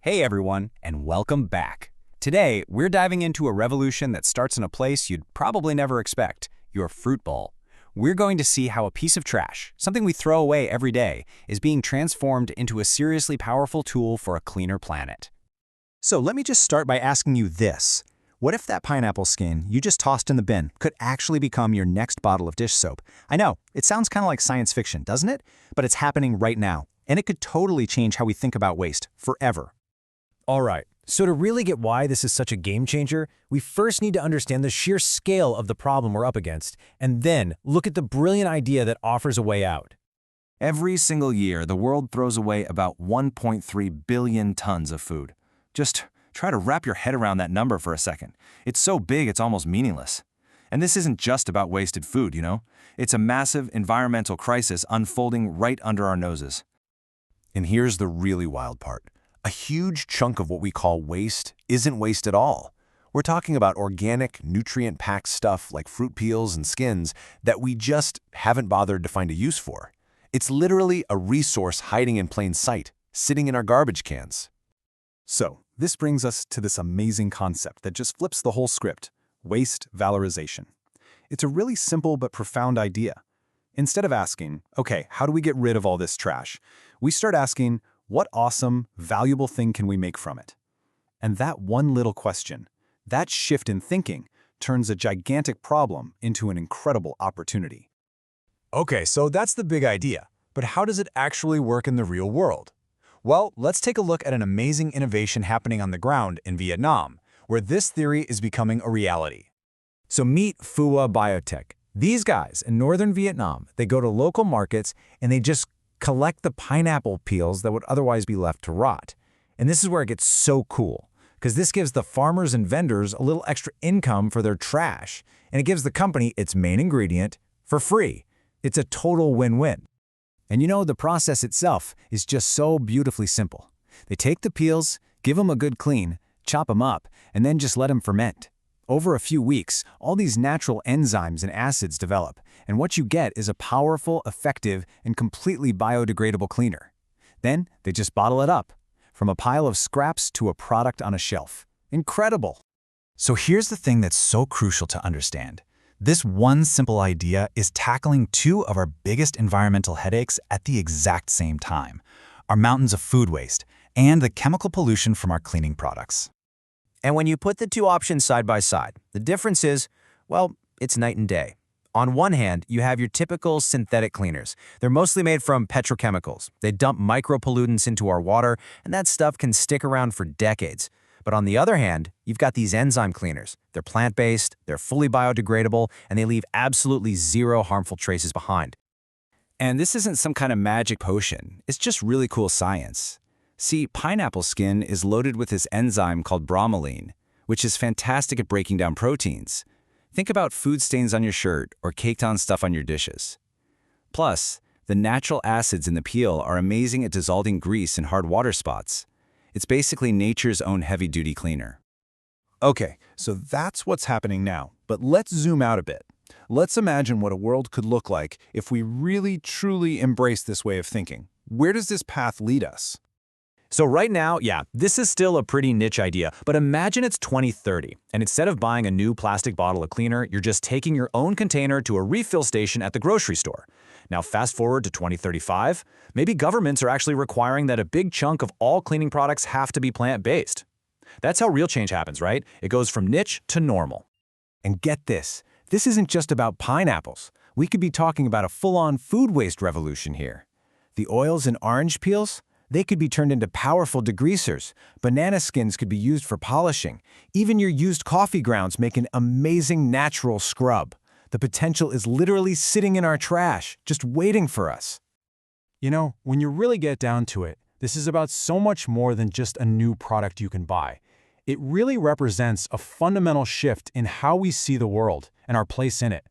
Hey everyone, and welcome back. Today, we're diving into a revolution that starts in a place you'd probably never expect, your fruit bowl. We're going to see how a piece of trash, something we throw away every day, is being transformed into a seriously powerful tool for a cleaner planet. So let me just start by asking you this. What if that pineapple skin you just tossed in the bin could actually become your next bottle of dish soap? I know, it sounds kind of like science fiction, doesn't it? But it's happening right now, and it could totally change how we think about waste, forever. All right, so to really get why this is such a game changer, we first need to understand the sheer scale of the problem we're up against, and then look at the brilliant idea that offers a way out. Every single year, the world throws away about 1.3 billion tons of food. Just try to wrap your head around that number for a second. It's so big it's almost meaningless. And this isn't just about wasted food, you know? It's a massive environmental crisis unfolding right under our noses. And here's the really wild part. A huge chunk of what we call waste isn't waste at all. We're talking about organic, nutrient-packed stuff like fruit peels and skins that we just haven't bothered to find a use for. It's literally a resource hiding in plain sight, sitting in our garbage cans. So, this brings us to this amazing concept that just flips the whole script: waste valorization. It's a really simple but profound idea. Instead of asking, okay, how do we get rid of all this trash? We start asking, what awesome, valuable thing can we make from it? And that one little question, that shift in thinking, turns a gigantic problem into an incredible opportunity. Okay, so that's the big idea. But how does it actually work in the real world? Well, let's take a look at an amazing innovation happening on the ground in Vietnam, where this theory is becoming a reality. So meet Fuwa Biotech. These guys in northern Vietnam, they go to local markets and they just collect the pineapple peels that would otherwise be left to rot. And this is where it gets so cool, because this gives the farmers and vendors a little extra income for their trash, and it gives the company its main ingredient for free. It's a total win-win. And you know, the process itself is just so beautifully simple. They take the peels, give them a good clean, chop them up, and then just let them ferment. Over a few weeks, all these natural enzymes and acids develop, and what you get is a powerful, effective, and completely biodegradable cleaner. Then they just bottle it up, from a pile of scraps to a product on a shelf. Incredible! So here's the thing that's so crucial to understand. This one simple idea is tackling two of our biggest environmental headaches at the exact same time: our mountains of food waste and the chemical pollution from our cleaning products. And when you put the two options side by side, the difference is, well, it's night and day. On one hand, you have your typical synthetic cleaners. They're mostly made from petrochemicals. They dump micro-pollutants into our water, and that stuff can stick around for decades. But on the other hand, you've got these enzyme cleaners. They're plant-based, they're fully biodegradable, and they leave absolutely zero harmful traces behind. And this isn't some kind of magic potion. It's just really cool science. See, pineapple skin is loaded with this enzyme called bromelain, which is fantastic at breaking down proteins. Think about food stains on your shirt or caked-on stuff on your dishes. Plus, the natural acids in the peel are amazing at dissolving grease and hard water spots. It's basically nature's own heavy-duty cleaner. Okay, so that's what's happening now, but let's zoom out a bit. Let's imagine what a world could look like if we really, truly embrace this way of thinking. Where does this path lead us? So right now, yeah, this is still a pretty niche idea, but imagine it's 2030, and instead of buying a new plastic bottle of cleaner, you're just taking your own container to a refill station at the grocery store. Now fast forward to 2035, maybe governments are actually requiring that a big chunk of all cleaning products have to be plant-based. That's how real change happens, right? It goes from niche to normal. And get this isn't just about pineapples. We could be talking about a full-on food waste revolution here. The oils in orange peels? They could be turned into powerful degreasers. Banana skins could be used for polishing. Even your used coffee grounds make an amazing natural scrub. The potential is literally sitting in our trash, just waiting for us. You know, when you really get down to it, this is about so much more than just a new product you can buy. It really represents a fundamental shift in how we see the world and our place in it.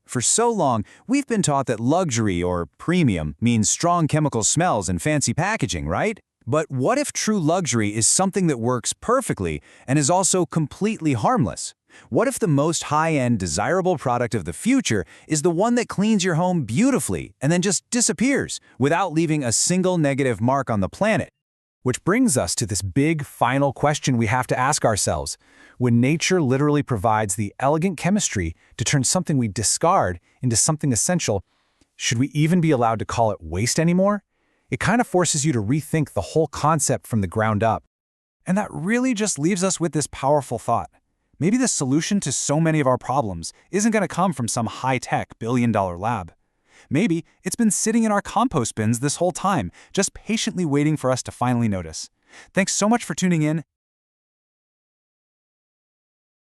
For so long, we've been taught that luxury or premium means strong chemical smells and fancy packaging, right? But what if true luxury is something that works perfectly and is also completely harmless? What if the most high-end, desirable product of the future is the one that cleans your home beautifully and then just disappears without leaving a single negative mark on the planet? Which brings us to this big, final question we have to ask ourselves. When nature literally provides the elegant chemistry to turn something we discard into something essential, should we even be allowed to call it waste anymore? It kind of forces you to rethink the whole concept from the ground up. And that really just leaves us with this powerful thought. Maybe the solution to so many of our problems isn't going to come from some high-tech billion-dollar lab. Maybe it's been sitting in our compost bins this whole time, just patiently waiting for us to finally notice. Thanks so much for tuning in.